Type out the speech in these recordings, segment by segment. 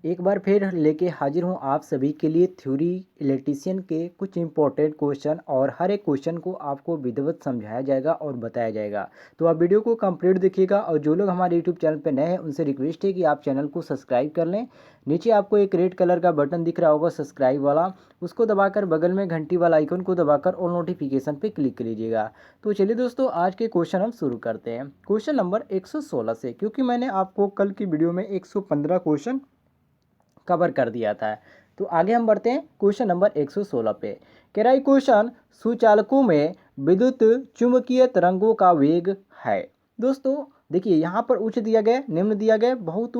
एक बार फिर लेके हाजिर हूँ आप सभी के लिए थ्योरी इलेक्ट्रीशियन के कुछ इंपॉर्टेंट क्वेश्चन, और हर एक क्वेश्चन को आपको विधिवत समझाया जाएगा और बताया जाएगा। तो आप वीडियो को कंप्लीट देखिएगा, और जो लोग हमारे यूट्यूब चैनल पर नए हैं उनसे रिक्वेस्ट है कि आप चैनल को सब्सक्राइब कर लें। नीचे आपको एक रेड कलर का बटन दिख रहा होगा सब्सक्राइब वाला, उसको दबाकर बगल में घंटी वाला आइकन को दबाकर ऑल नोटिफिकेशन पे क्लिक कर लीजिएगा। तो चलिए दोस्तों, आज के क्वेश्चन हम शुरू करते हैं क्वेश्चन नंबर 116 से, क्योंकि मैंने आपको कल की वीडियो में 115 क्वेश्चन कवर कर दिया था। तो आगे हम बढ़ते हैं क्वेश्चन नंबर 116 पे। कह रहा है क्वेश्चन, सुचालकों में विद्युत चुंबकीय तरंगों का वेग है। दोस्तों देखिए, यहाँ पर उच्च दिया गया, निम्न दिया गया, बहुत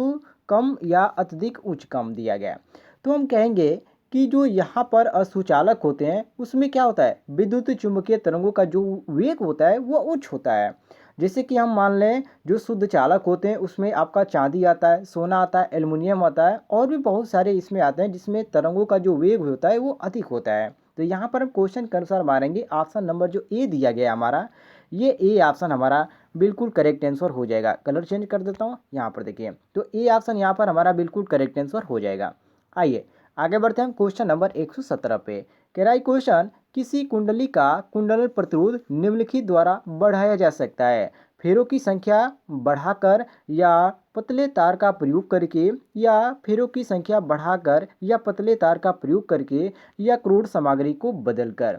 कम या अत्यधिक उच्च कम दिया गया। तो हम कहेंगे कि जो यहाँ पर सुचालक होते हैं उसमें क्या होता है, विद्युत चुंबकीय तरंगों का जो वेग होता है वो उच्च होता है। जैसे कि हम मान लें, जो शुद्ध चालक होते हैं उसमें आपका चांदी आता है, सोना आता है, एल्युमिनियम आता है, और भी बहुत सारे इसमें आते हैं जिसमें तरंगों का जो वेग होता है वो अधिक होता है। तो यहाँ पर हम क्वेश्चन के अनुसार मारेंगे, ऑप्शन नंबर जो ए दिया गया हमारा, ये ए ऑप्शन हमारा बिल्कुल करेक्ट आंसर हो जाएगा। कलर चेंज कर देता हूँ, यहाँ पर देखिए, तो ए ऑप्शन यहाँ पर हमारा बिल्कुल करेक्ट आंसर हो जाएगा। आइए आगे बढ़ते हैं हम क्वेश्चन नंबर 117 पे। कह रहा है क्वेश्चन, किसी कुंडली का कुंडल प्रतिरोध निम्नलिखित द्वारा बढ़ाया जा सकता है। फेरों की संख्या बढ़ाकर, या पतले तार का प्रयोग करके, या फेरों की संख्या बढ़ाकर या पतले तार का प्रयोग करके, या क्रूड सामग्री को बदलकर।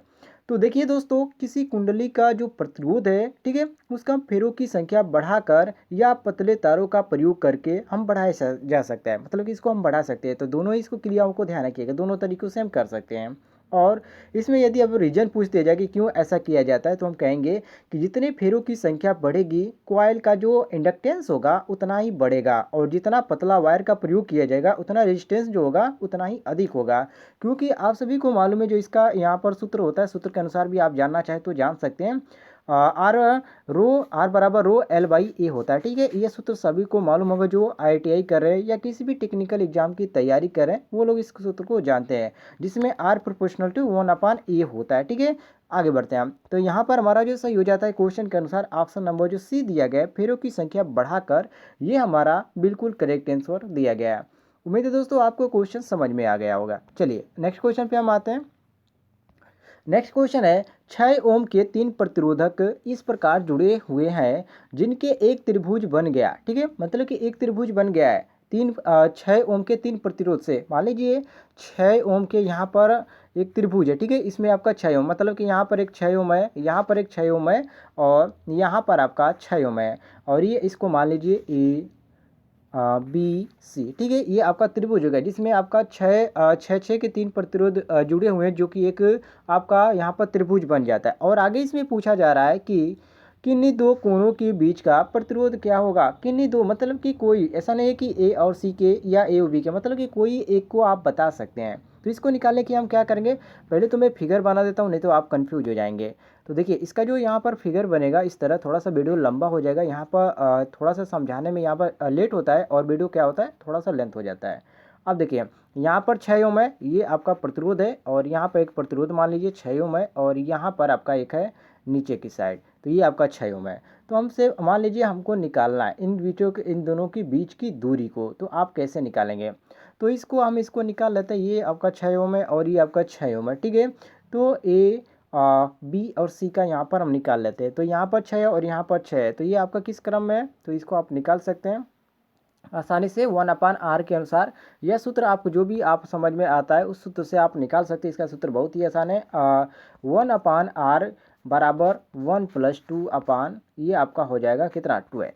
तो देखिए दोस्तों, किसी कुंडली का जो प्रतिरोध है, ठीक है, उसका फेरों की संख्या बढ़ाकर या पतले तारों का प्रयोग करके हम बढ़ाया जा सकता है, मतलब कि इसको हम बढ़ा सकते हैं। तो दोनों इसको क्रियाओं को ध्यान रखिएगा, दोनों तरीकों से हम कर सकते हैं। और इसमें यदि अब रीजन पूछ दिया जाए कि क्यों ऐसा किया जाता है, तो हम कहेंगे कि जितने फेरों की संख्या बढ़ेगी, कॉइल का जो इंडक्टेंस होगा उतना ही बढ़ेगा, और जितना पतला वायर का प्रयोग किया जाएगा उतना रेजिस्टेंस जो होगा उतना ही अधिक होगा। क्योंकि आप सभी को मालूम है, जो इसका यहाँ पर सूत्र होता है, सूत्र के अनुसार भी आप जानना चाहें तो जान सकते हैं। आर आर बराबर रो एल बाई ए होता है, ठीक है। ये सूत्र सभी को मालूम होगा, जो IITI कर रहे हैं या किसी भी टेक्निकल एग्जाम की तैयारी कर रहे हैं वो लोग इस सूत्र को जानते हैं, जिसमें आर प्रोपोर्शनल टू 1/A होता है, ठीक है। आगे बढ़ते हैं हम। तो यहाँ पर हमारा जो सही हो जाता है क्वेश्चन के अनुसार ऑप्शन नंबर जो सी दिया गया है, फेरों की संख्या बढ़ाकर, ये हमारा बिल्कुल करेक्ट आंसर दिया गया है। उम्मीद है दोस्तों आपको क्वेश्चन समझ में आ गया होगा। चलिए नेक्स्ट क्वेश्चन पे हम आते हैं। नेक्स्ट क्वेश्चन है, 6 ओम के 3 प्रतिरोधक इस प्रकार जुड़े हुए हैं जिनके एक त्रिभुज बन गया, ठीक है, मतलब कि एक त्रिभुज बन गया है 6 ओम के 3 प्रतिरोध से। मान लीजिए 6 ओम के यहाँ पर एक त्रिभुज है, ठीक है, इसमें आपका 6 ओम, मतलब कि यहाँ पर एक 6 ओम है, यहाँ पर एक 6 ओम है, और यहाँ पर आपका 6 ओम है, और ये इसको मान लीजिए BC, ठीक है। ये आपका त्रिभुज होगा जिसमें आपका छः के 3 प्रतिरोध जुड़े हुए हैं, जो कि एक आपका यहाँ पर त्रिभुज बन जाता है। और आगे इसमें पूछा जा रहा है कि किन्हीं दो कोणों के बीच का प्रतिरोध क्या होगा। किन्हीं दो मतलब कि कोई ऐसा नहीं है कि A और C के या A और B के, मतलब कि कोई एक को आप बता सकते हैं। तो इसको निकालने के हम क्या करेंगे, पहले तो मैं फिगर बना देता हूँ, नहीं तो आप कंफ्यूज हो जाएंगे। तो देखिए, इसका जो यहाँ पर फिगर बनेगा इस तरह, थोड़ा सा वीडियो लंबा हो जाएगा, यहाँ पर थोड़ा सा समझाने में यहाँ पर लेट होता है, और वीडियो क्या होता है थोड़ा सा लेंथ हो जाता है। अब देखिए, यहाँ पर 6 ओम है, ये आपका प्रतिरोध है, और यहाँ पर एक प्रतिरोध मान लीजिए 6 ओम है, और यहाँ पर आपका एक है नीचे की साइड, तो ये आपका 6 ओम है। तो हमसे मान लीजिए हमको निकालना है इन दोनों के बीच की दूरी को, तो आप कैसे निकालेंगे। तो इसको निकाल लेते हैं। ये आपका 6 ओम है और ये आपका 6 ओम है, ठीक है। तो B और C का यहाँ पर हम निकाल लेते हैं। तो यहाँ पर 6 और यहाँ पर 6 है, तो ये आपका किस क्रम में है, तो इसको आप निकाल सकते हैं आसानी से 1/R के अनुसार। यह सूत्र आपको जो भी आप समझ में आता है उस सूत्र से आप निकाल सकते हैं। इसका सूत्र बहुत ही आसान है, 1/R बराबर 1+2 अपान, ये आपका हो जाएगा कितना, 12।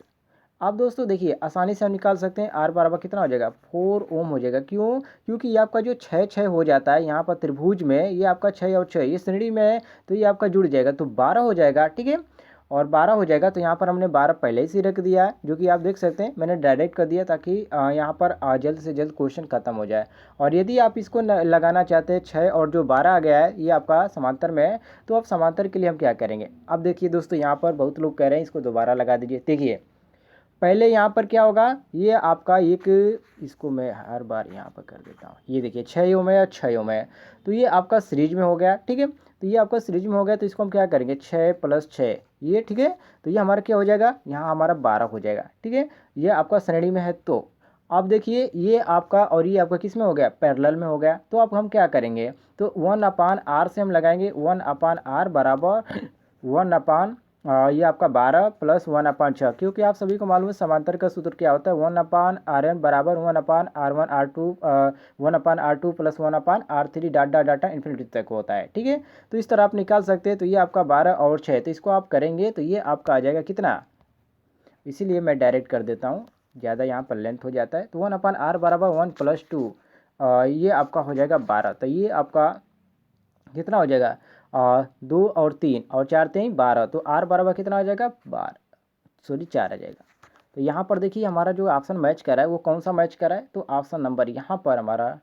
अब दोस्तों देखिए, आसानी से हम निकाल सकते हैं, R बराबर कितना हो जाएगा, 4 ओम हो जाएगा। क्यों, क्योंकि ये आपका जो 6 हो जाता है यहाँ पर त्रिभुज में, ये आपका 6 और 6 ये श्रेणी में है, तो ये आपका जुड़ जाएगा, तो 12 हो जाएगा, ठीक है। और 12 हो जाएगा, तो यहाँ पर हमने 12 पहले ही रख दिया है, जो कि आप देख सकते हैं मैंने डायरेक्ट कर दिया, ताकि यहाँ पर जल्द से जल्द क्वेश्चन खत्म हो जाए। और यदि आप इसको लगाना चाहते हैं 6 और जो 12 आ गया है ये आपका समांतर में है, तो अब समांतर के लिए हम क्या करेंगे। अब देखिए दोस्तों, यहाँ पर बहुत लोग कह रहे हैं इसको दोबारा लगा दीजिए। देखिए पहले यहाँ पर क्या होगा, ये आपका एक, इसको मैं हर बार यहाँ पर कर देता हूँ, ये देखिए 6 ओम है और 6 ओम है, तो ये आपका सीरीज में हो गया, ठीक है। तो ये आपका सीरीज में हो गया, तो इसको हम क्या करेंगे, 6 + 6 ये, ठीक है। तो ये हमारा क्या हो जाएगा, यहाँ हमारा 12 हो जाएगा, ठीक है। ये आपका श्रेणी में है, तो अब देखिए ये आपका और ये आपका किस में हो गया, पैरेलल में हो गया। तो अब हम क्या करेंगे, तो 1/r से हम लगाएंगे 1/r बराबर 1 ये आपका 12 प्लस 1/6, क्योंकि आप सभी को मालूम है समांतर का सूत्र क्या होता है, 1/rn बराबर 1/r1 r2 1/r2 plus 1/r3 data data data infinity तक होता है। ठीक है, तो इस तरह आप निकाल सकते हैं। तो ये आपका 12 और 6, तो इसको आप करेंगे तो ये आपका आ जाएगा कितना, इसीलिए मैं डायरेक्ट कर देता हूँ, ज़्यादा यहाँ पर लेंथ हो जाता है। तो 1/r बराबर 1 + 2 ये आपका हो जाएगा 12। तो ये आपका कितना हो जाएगा, 2 और 3 और 4 3 12, तो r बराबर कितना हो जाएगा 12, सॉरी 4 आ जाएगा। तो यहाँ पर देखिए हमारा जो ऑप्शन मैच कर रहा है वो कौन सा मैच कर रहा है, तो ऑप्शन नंबर यहाँ पर हमारा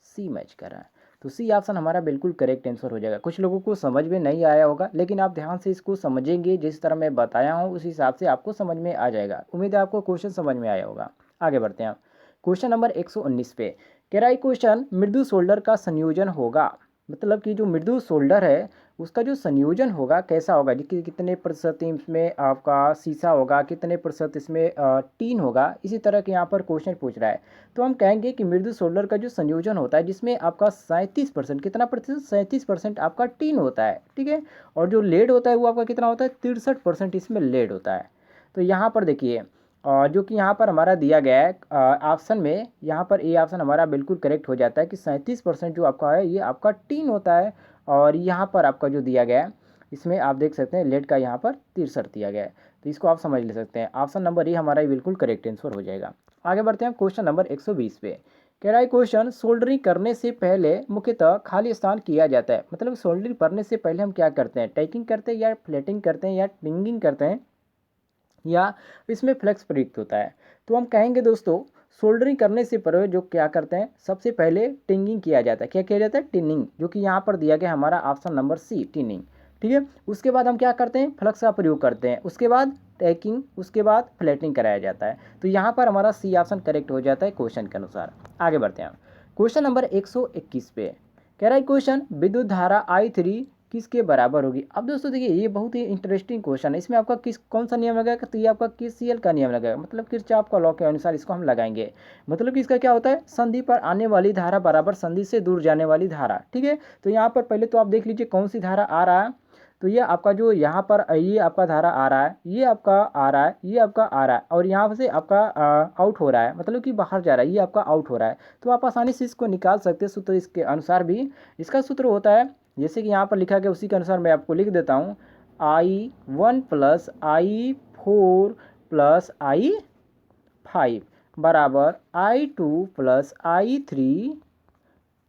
सी मैच कर रहा है। तो सी ऑप्शन हमारा बिल्कुल करेक्ट आंसर हो जाएगा। कुछ लोगों को समझ में नहीं आया होगा, लेकिन आप ध्यान से इसको समझेंगे, जिस तरह मैं बताया हूँ उस हिसाब से आपको समझ में आ जाएगा। उम्मीद है आपको क्वेश्चन समझ में आया होगा। आगे बढ़ते हैं, क्वेश्चन नंबर 119 पे कह रहा है क्वेश्चन मृदु सोल्डर का संयोजन होगा, मतलब कि जो मृदु सोल्डर है उसका जो संयोजन होगा कैसा होगा, कि कितने प्रतिशत इसमें आपका शीशा होगा, कितने प्रतिशत इसमें टीन होगा, इसी तरह के यहाँ पर क्वेश्चन पूछ रहा है। तो हम कहेंगे कि मृदु सोल्डर का जो संयोजन होता है जिसमें आपका 37%, कितना प्रतिशत, 37% आपका टीन होता है। ठीक है, और जो लेड होता है वो आपका कितना होता है, 63% इसमें लेड होता है। तो यहाँ पर देखिए जो कि यहाँ पर हमारा दिया गया है ऑप्शन में, यहाँ पर ए ऑप्शन हमारा बिल्कुल करेक्ट हो जाता है कि 37% जो आपका है ये आपका टीन होता है। और यहाँ पर आपका जो दिया गया है इसमें आप देख सकते हैं लेड का यहाँ पर 63 दिया गया है। तो इसको आप समझ ले सकते हैं, ऑप्शन नंबर ए हमारा बिल्कुल करेक्ट आंसर हो जाएगा। आगे बढ़ते हैं क्वेश्चन नंबर 120 पे कह रहा है क्वेश्चन सोल्डरिंग करने से पहले मुख्यतः खाली स्थान किया जाता है, मतलब सोल्डरिंग करने से पहले हम क्या करते हैं, टैकिंग करते हैं या फ्लेटिंग करते हैं या टिंगिंग करते हैं या इसमें फ्लेक्स प्रयुक्त होता है। तो हम कहेंगे दोस्तों सोल्डरिंग करने से पहले जो क्या करते हैं, सबसे पहले टिंगिंग किया जाता है। क्या किया जाता है, टिनिंग, जो कि यहाँ पर दिया गया हमारा ऑप्शन नंबर सी टिनिंग। ठीक है, उसके बाद हम क्या करते हैं, फ्लक्स का प्रयोग करते हैं, उसके बाद टैकिंग, उसके बाद फ्लैटिंग कराया जाता है। तो यहाँ पर हमारा सी ऑप्शन करेक्ट हो जाता है क्वेश्चन के अनुसार। आगे बढ़ते हैं क्वेश्चन नंबर 121 पे कह रहा है क्वेश्चन विद्युत धारा I3 किसके बराबर होगी। अब दोस्तों देखिए ये बहुत ही इंटरेस्टिंग क्वेश्चन है, इसमें आपका किस कौन सा नियम लगेगा, तो ये आपका KCL का नियम लगेगा, मतलब किरचॉफ का लॉ के अनुसार इसको हम लगाएंगे। मतलब कि इसका क्या होता है, संधि पर आने वाली धारा बराबर संधि से दूर जाने वाली धारा। ठीक है, तो यहाँ पर पहले तो आप देख लीजिए कौन सी धारा आ रहा है, तो ये आपका जो यहाँ पर ये आपका धारा आ रहा है, ये आपका आ रहा है, ये आपका आ रहा है, और यहाँ से आपका आउट हो रहा है, मतलब कि बाहर जा रहा है, ये आपका आउट हो रहा है। तो आप आसानी से इसको निकाल सकते हैं सूत्र इसके अनुसार भी। इसका सूत्र होता है जैसे कि यहाँ पर लिखा गया उसी के अनुसार मैं आपको लिख देता हूँ, I1 + I4 + I5 बराबर I2 + I3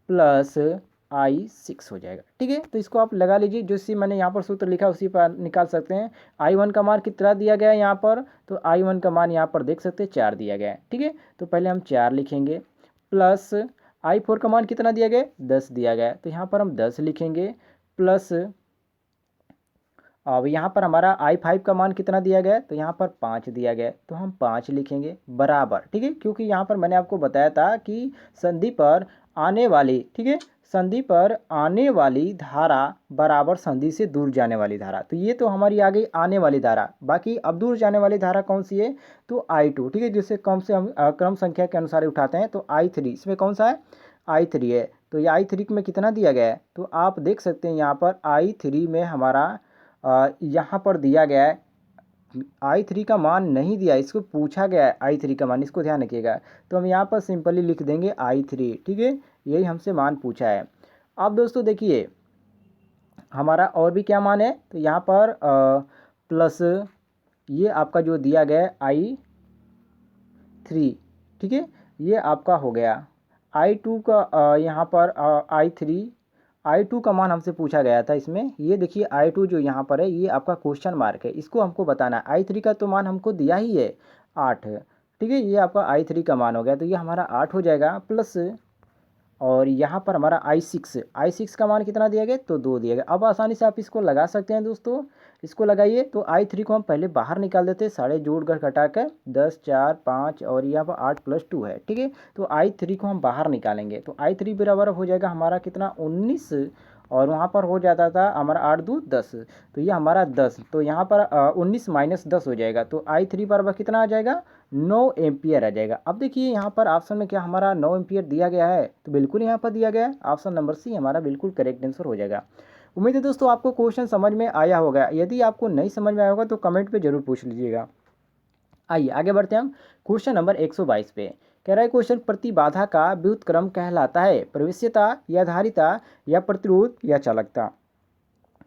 + I6 हो जाएगा। ठीक है, तो इसको आप लगा लीजिए, जो सी मैंने यहाँ पर सूत्र लिखा उसी पर निकाल सकते हैं। I1 का मान कितना दिया गया है यहाँ पर, तो I1 का मान यहाँ पर देख सकते हैं 4 दिया गया है। ठीक है, तो पहले हम 4 लिखेंगे, प्लस I4 का मान कितना दिया गया है, 10 दिया गया है, तो यहाँ पर हम 10 लिखेंगे, प्लस अब यहाँ पर हमारा I5 का मान कितना दिया गया है, तो यहाँ पर 5 दिया गया है, तो हम 5 लिखेंगे बराबर। ठीक है, क्योंकि यहाँ पर मैंने आपको बताया था कि संधि पर आने वाली, ठीक है, संधि पर आने वाली धारा बराबर संधि से दूर जाने वाली धारा। तो ये तो हमारी आ गई आने वाली धारा, बाकी अब दूर जाने वाली धारा कौन सी है, तो I2। ठीक है, जिससे कम से हम क्रम संख्या के अनुसार उठाते हैं, तो I3 इसमें कौन सा है, I3 है। तो ये I3 में कितना दिया गया है, तो आप देख सकते हैं यहाँ पर I3 में हमारा यहाँ पर दिया गया है I3 का मान नहीं दिया, इसको पूछा गया है I3 का मान, इसको ध्यान रखिएगा। तो हम यहाँ पर सिंपली लिख देंगे I3। ठीक है, यही हमसे मान पूछा है। अब दोस्तों देखिए हमारा और भी क्या मान है, तो यहाँ पर प्लस ये आपका जो दिया गया है I3। ठीक है, ये आपका हो गया I2 का यहाँ पर I2 का मान हमसे पूछा गया था इसमें। ये देखिए I2 जो यहाँ पर है ये आपका क्वेश्चन मार्क है, इसको हमको बताना है। I3 का तो मान हमको दिया ही है 8। ठीक है, ये आपका I3 का मान हो गया, तो ये हमारा 8 हो जाएगा, प्लस और यहाँ पर हमारा I6 का मान कितना दिया गया, तो 2 दिया गया। अब आसानी से आप इसको लगा सकते हैं दोस्तों, इसको लगाइए। तो I3 को हम पहले बाहर निकाल देते हैं, सारे जोड़ कर घटा कर 10 4 5 और यहाँ पर 8 + 2 है। ठीक है, तो I3 को हम बाहर निकालेंगे, तो I3 बराबर हो जाएगा हमारा कितना 19 और वहाँ पर हो जाता था हमारा 8 दूनी 10, तो ये हमारा 10, तो यहाँ पर 19 माइनस 10 हो जाएगा, तो I3 बराबर कितना आ जाएगा 9 एम्पियर आ जाएगा। अब देखिए यहाँ पर ऑप्शन में क्या हमारा 9 एम्पियर दिया गया है, तो बिल्कुल यहाँ पर दिया गया है, ऑप्शन नंबर सी हमारा बिल्कुल करेक्ट आंसर हो जाएगा। उम्मीद है दोस्तों आपको क्वेश्चन समझ में आया होगा, यदि आपको नहीं समझ में आया होगा तो कमेंट पे जरूर पूछ लीजिएगा। आइए आगे बढ़ते हैं हम क्वेश्चन नंबर 122 पे। कह रहा है क्वेश्चन प्रतिबाधा का व्युत्क्रम कहलाता है प्रवेश्यता या धारिता या प्रतिरोध या चालकता।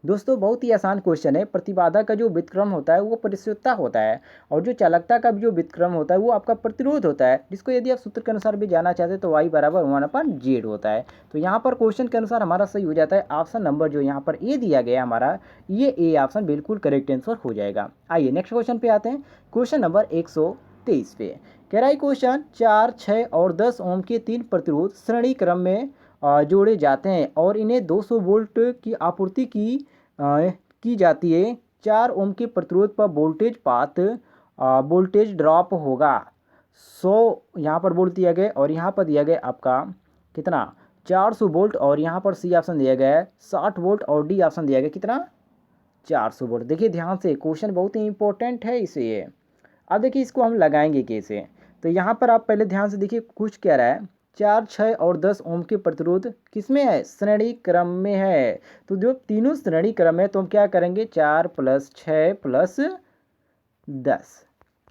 दोस्तों बहुत ही आसान क्वेश्चन है। प्रतिबाधा का जो व्युत्क्रम होता है वो प्रवेश्यता होता है, और जो चालकता का जो व्युत्क्रम होता है वो आपका प्रतिरोध होता है, जिसको यदि आप सूत्र के अनुसार भी जानना चाहते हैं तो y बराबर 1/z होता है। तो यहाँ पर क्वेश्चन के अनुसार हमारा सही हो जाता है ऑप्शन नंबर जो यहाँ पर ए दिया गया हमारा, ये ए ऑप्शन बिल्कुल करेक्ट आंसर हो जाएगा। आइए नेक्स्ट क्वेश्चन पे आते हैं। क्वेश्चन नंबर 123 पे कह रहा है क्वेश्चन 4, 6 और 10 ओम के 3 प्रतिरोध श्रेणी क्रम में जोड़े जाते हैं और इन्हें 200 वोल्ट की आपूर्ति की जाती है। 4 ओम के प्रतिरोध पर वोल्टेज ड्रॉप होगा 100, यहाँ पर वोल्ट दिया गया, और यहाँ पर दिया गया आपका कितना 400 वोल्ट, और यहाँ पर सी ऑप्शन दिया गया है 60 वोल्ट, और डी ऑप्शन दिया गया कितना 400 वोल्ट। देखिए ध्यान से, क्वेश्चन बहुत ही इंपॉर्टेंट है इसे ये। अब देखिए इसको हम लगाएंगे कैसे, तो यहाँ पर आप पहले ध्यान से देखिए कुछ कह रहा है 4, 6 और 10 ओम के प्रतिरोध किसमें है, श्रेणी क्रम में है। तो जो तीनों श्रेणी क्रम है तो हम क्या करेंगे 4 + 6 + 10,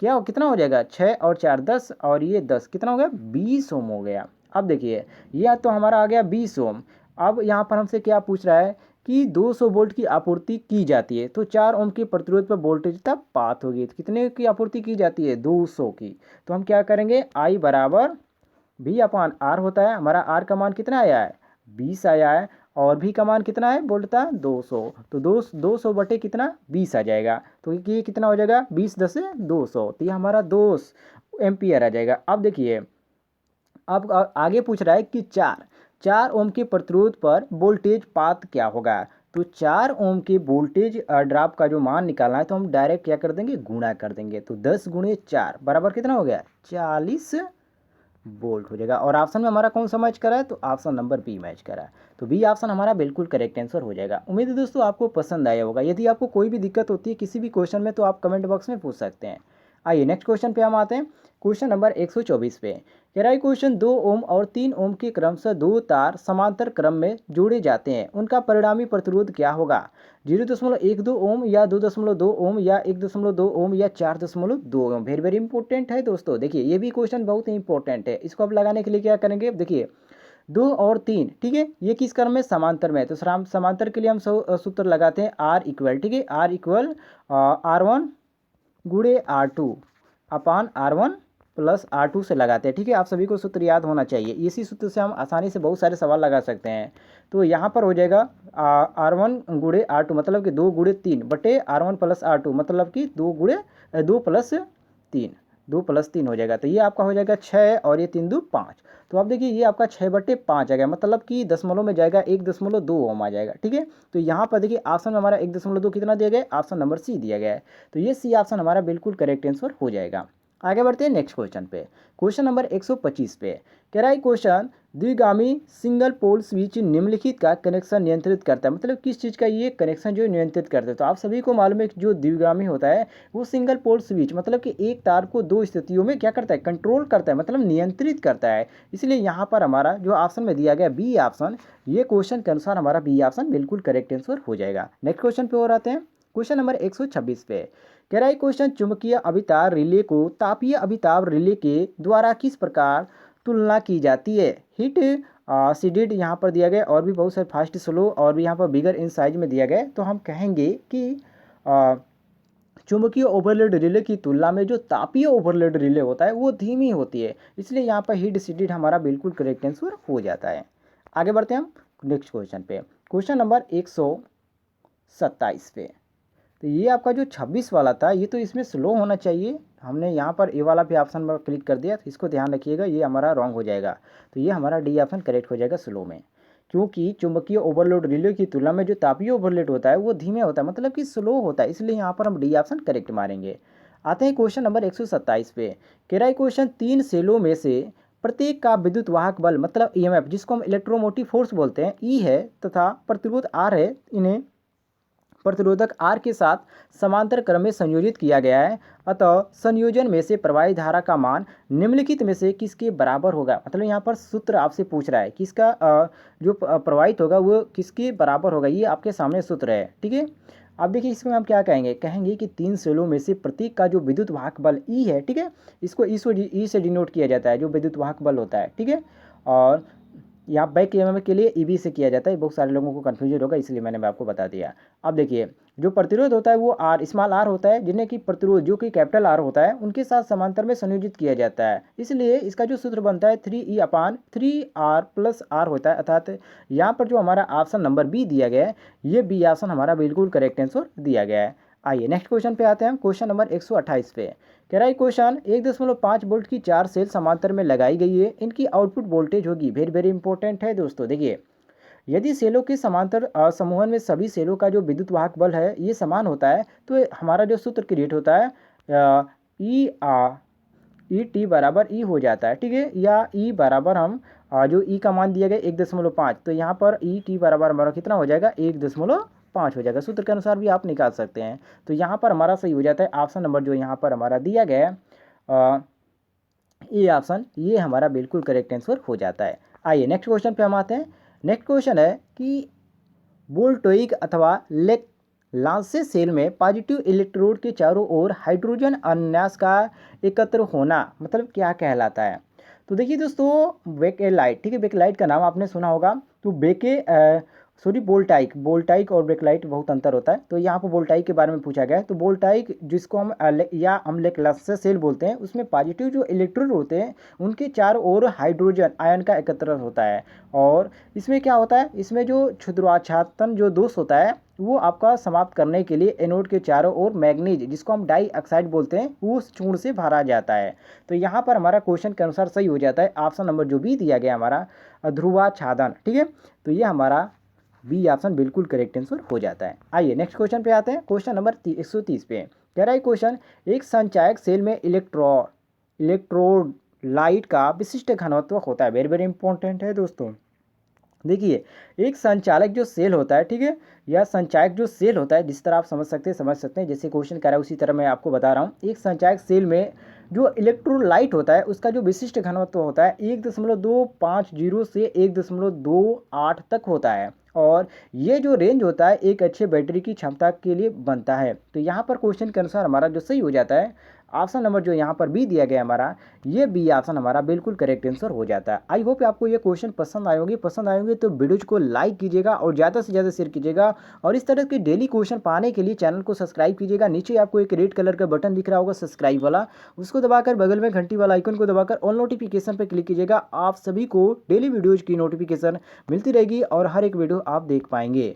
क्या कितना हो जाएगा 6 और 4 10, और ये 10 कितना हो गया 20 ओम हो गया। अब देखिए यह तो हमारा आ गया 20 ओम। अब यहाँ पर हमसे क्या पूछ रहा है कि 200 वोल्ट की आपूर्ति की जाती है, तो 4 ओम के प्रतिरोध पर वोल्टेज तब पात होगी, तो कितने की आपूर्ति की जाती है 200 की। तो हम क्या करेंगे I बराबर V/R होता है, हमारा R का मान कितना आया है 20 आया है, और V का मान कितना है बोलता 200, तो 200 बटे कितना 20 आ जाएगा, तो ये कितना हो जाएगा 20 10 200, तो ये हमारा 2 एम्पियर आ जाएगा। अब देखिए अब आगे पूछ रहा है कि 4 ओम के प्रतिरोध पर वोल्टेज पात क्या होगा। तो 4 ओम के वोल्टेज ड्रॉप का जो मान निकालना है तो हम डायरेक्ट क्या कर देंगे गुणा कर देंगे, तो 10 × 4 बराबर कितना हो गया 40 वोल्ट हो जाएगा। और ऑप्शन में हमारा कौन सा मैच करा है, तो ऑप्शन नंबर बी मैच करा है, तो बी ऑप्शन हमारा बिल्कुल करेक्ट आंसर हो जाएगा। उम्मीद है दोस्तों आपको पसंद आया होगा। यदि आपको कोई भी दिक्कत होती है किसी भी क्वेश्चन में तो आप कमेंट बॉक्स में पूछ सकते हैं। आइए नेक्स्ट क्वेश्चन पे हम आते हैं। क्वेश्चन नंबर 124 पे कह रहा है क्वेश्चन 2 ओम और 3 ओम के क्रमशः 2 तार समांतर क्रम में जोड़े जाते हैं, उनका परिणामी प्रतिरोध क्या होगा। 0.12 ओम या 2.2 ओम या 1.2 ओम या 4.2 ओम। वेरी वेरी इंपॉर्टेंट है दोस्तों। देखिए ये भी क्वेश्चन बहुत ही इंपॉर्टेंट है। इसको अब लगाने के लिए क्या करेंगे, देखिए 2 और 3 ठीक है, ये किस क्रम में समांतर में है, तो समांतर के लिए हम सूत्र लगाते हैं R इक्वल, ठीक है R इक्वल R1 × R2 अपान R1 + R2 से लगाते हैं, ठीक है। आप सभी को सूत्र याद होना चाहिए, इसी सूत्र से हम आसानी से बहुत सारे सवाल लगा सकते हैं। तो यहाँ पर हो जाएगा R1 × R2 मतलब कि 2 × 3 बटे R1 + R2 मतलब कि 2 + 3 2 + 3 हो जाएगा, तो ये आपका हो जाएगा 6 और ये 3 × 2 = 5। तो आप देखिए ये आपका 6/5 आ गया, मतलब कि दशमलव में जाएगा 1.2 ओम आ जाएगा, ठीक है। तो यहाँ पर देखिए ऑप्शन में हमारा 1.2 कितना दिया गया है, ऑप्शन नंबर सी दिया गया है, तो ये सी ऑप्शन हमारा बिल्कुल करेक्ट आंसर हो जाएगा। आगे बढ़ते हैं नेक्स्ट क्वेश्चन पे। क्वेश्चन नंबर 125 पे कह रहा है क्वेश्चन द्विगामी सिंगल पोल स्विच निम्नलिखित का कनेक्शन नियंत्रित करता है, मतलब किस चीज़ का ये कनेक्शन जो नियंत्रित करता है। तो आप सभी को मालूम है कि जो द्विगामी होता है वो सिंगल पोल स्विच मतलब कि एक तार को 2 स्थितियों में क्या करता है कंट्रोल करता है, मतलब नियंत्रित करता है। इसलिए यहाँ पर हमारा जो ऑप्शन में दिया गया बी ऑप्शन, ये क्वेश्चन के अनुसार हमारा बी ऑप्शन बिल्कुल करेक्ट आंसर हो जाएगा। नेक्स्ट क्वेश्चन पे और आते हैं। क्वेश्चन नंबर 126 पे कह रहा है क्वेश्चन चुंबकीय अभितार रिले को तापीय अभितार रिले के द्वारा किस प्रकार तुलना की जाती है। हिट सीडेड यहाँ पर दिया गया, और भी बहुत सारे फास्ट स्लो और भी यहाँ पर बिगर इन साइज में दिया गया। तो हम कहेंगे कि चुंबकीय ओवरलोड रिले की तुलना में जो तापीय ओवरलोड रिले होता है वो धीमी होती है, इसलिए यहाँ पर हिट सीडेड हमारा बिल्कुल करेक्ट आंसर हो जाता है। आगे बढ़ते हैं हम नेक्स्ट क्वेश्चन पे। क्वेश्चन नंबर 127 पे, तो ये आपका जो 26 वाला था ये तो इसमें स्लो होना चाहिए, हमने यहाँ पर ए वाला भी ऑप्शन पर क्लिक कर दिया, तो इसको ध्यान रखिएगा ये हमारा रॉन्ग हो जाएगा, तो ये हमारा डी ऑप्शन करेक्ट हो जाएगा स्लो में, क्योंकि चुंबकीय ओवरलोड रिले की तुलना में जो तापीय ओवरलोड होता है वो धीमे होता है, मतलब कि स्लो होता है, इसलिए यहाँ पर हम डी ऑप्शन करेक्ट मारेंगे। आते हैं क्वेश्चन नंबर 127 पे। कह रहा है क्वेश्चन 3 सेलों में से प्रत्येक का विद्युत वाहक बल मतलब ईएमएफ जिसको हम इलेक्ट्रोमोटिव फोर्स बोलते हैं ई है तथा प्रतिरोध आर है, इन्हें प्रतिरोधक आर के साथ समांतर क्रम में संयोजित किया गया है। अतः संयोजन में से प्रवाहित धारा का मान निम्नलिखित में से किसके बराबर होगा। मतलब यहाँ पर सूत्र आपसे पूछ रहा है किसका जो प्रवाहित होगा वो किसके बराबर होगा, ये आपके सामने सूत्र है। ठीक है, अब देखिए इसमें हम क्या कहेंगे कि 3 सेलों में से प्रत्येक का जो विद्युत वाहक बल ई है, ठीक है, इसको ई से डिनोट किया जाता है जो विद्युत वाहक बल होता है। ठीक है, और यहाँ बैक ईएमएफ के लिए ईबी से किया जाता है, बहुत सारे लोगों को कन्फ्यूजन होगा इसलिए मैंने आपको बता दिया। अब देखिए जो प्रतिरोध होता है वो आर स्मॉल आर होता है, जिन्हें कि प्रतिरोध जो कि कैपिटल आर होता है उनके साथ समांतर में संयोजित किया जाता है। इसलिए इसका जो सूत्र बनता है 3E/3R+R होता है। अर्थात यहाँ पर जो हमारा ऑप्शन नंबर बी दिया गया है ये बी ऑप्शन हमारा बिल्कुल करेक्ट आंसर दिया गया है। आइए नेक्स्ट क्वेश्चन पे आते हैं हम, क्वेश्चन नंबर 128 पे। कह रहा है क्वेश्चन 1.5 वोल्ट की 4 सेल समांतर में लगाई गई है, इनकी आउटपुट वोल्टेज होगी, वेरी वेरी इंपॉर्टेंट है दोस्तों। देखिए यदि सेलों के समांतर समूहन में सभी सेलों का जो विद्युत वाहक बल है ये समान होता है तो हमारा जो सूत्र क्रिएट होता है ई टी बराबर ई हो जाता है। ठीक है, या ई बराबर हम जो ई का मान दिया गया 1.5, तो यहाँ पर ई टी बराबर हमारा कितना हो जाएगा 1.5 हो जाएगा। सूत्र के अनुसार भी आप निकाल सकते हैं। तो यहाँ पर हमारा सही हो जाता है ऑप्शन नंबर जो यहाँ पर हमारा दिया गया है ये ऑप्शन, ये हमारा बिल्कुल करेक्ट आंसर हो जाता है। आइए नेक्स्ट क्वेश्चन पे हम आते हैं। नेक्स्ट क्वेश्चन है कि वोल्टोइक अथवा लांसे सेल में पॉजिटिव इलेक्ट्रोड के चारों ओर हाइड्रोजन अन्यास का एकत्र होना मतलब क्या कहलाता है। तो देखिए दोस्तों बेकेलाइट, ठीक है, बेकेलाइट का नाम आपने सुना होगा। तो बोल्टाइक और बेकेलाइट बहुत अंतर होता है। तो यहाँ पर बोल्टाइक के बारे में पूछा गया है। तो बोल्टाइक जिसको हम लांसे सेल बोलते हैं उसमें पॉजिटिव जो इलेक्ट्रोड होते हैं उनके चारों ओर हाइड्रोजन आयन का एकत्र होता है। और इसमें क्या होता है, इसमें जो क्षुद्राच्छादन जो दोष होता है वो आपका समाप्त करने के लिए एनोड के चारों ओर मैग्नीज जिसको हम डाई ऑक्साइड बोलते हैं वो उस चूर्ण से भरा जाता है। तो यहाँ पर हमारा क्वेश्चन के अनुसार सही हो जाता है ऑप्शन नंबर जो बी दिया गया हमारा ध्रुवाच्छादन। ठीक है, तो ये हमारा बी ऑप्शन बिल्कुल करेक्ट आंसर हो जाता है। आइए नेक्स्ट क्वेश्चन पे आते हैं, क्वेश्चन नंबर 130 पे। कह रहा है क्वेश्चन एक संचायक सेल में इलेक्ट्रोलाइट का विशिष्ट घनत्व होता है, वेरी वेरी इंपॉर्टेंट है दोस्तों। देखिए एक संचालक जो सेल होता है, ठीक है, या संचायक जो सेल होता है, जिस तरह आप समझ सकते हैं जैसे क्वेश्चन कर रहा है उसी तरह मैं आपको बता रहा हूँ। एक संचायक सेल में जो इलेक्ट्रोलाइट होता है उसका जो विशिष्ट घनत्व होता है 1.250 से 1.28 तक होता है। और ये जो रेंज होता है एक अच्छे बैटरी की क्षमता के लिए बनता है। तो यहाँ पर क्वेश्चन के अनुसार हमारा जो सही हो जाता है ऑप्शन नंबर जो यहाँ पर बी दिया गया हमारा, ये बी ऑप्शन हमारा बिल्कुल करेक्ट आंसर हो जाता है। आई होप आपको ये क्वेश्चन पसंद आएंगे तो वीडियोज को लाइक कीजिएगा और ज़्यादा से ज़्यादा शेयर कीजिएगा। और इस तरह के डेली क्वेश्चन पाने के लिए चैनल को सब्सक्राइब कीजिएगा। नीचे आपको एक रेड कलर का बटन दिख रहा होगा सब्सक्राइब वाला, उसको दबाकर बगल में घंटी वाला आइकन को दबाकर ऑल नोटिफिकेशन पर क्लिक कीजिएगा। आप सभी को डेली वीडियोज़ की नोटिफिकेशन मिलती रहेगी और हर एक वीडियो आप देख पाएंगे।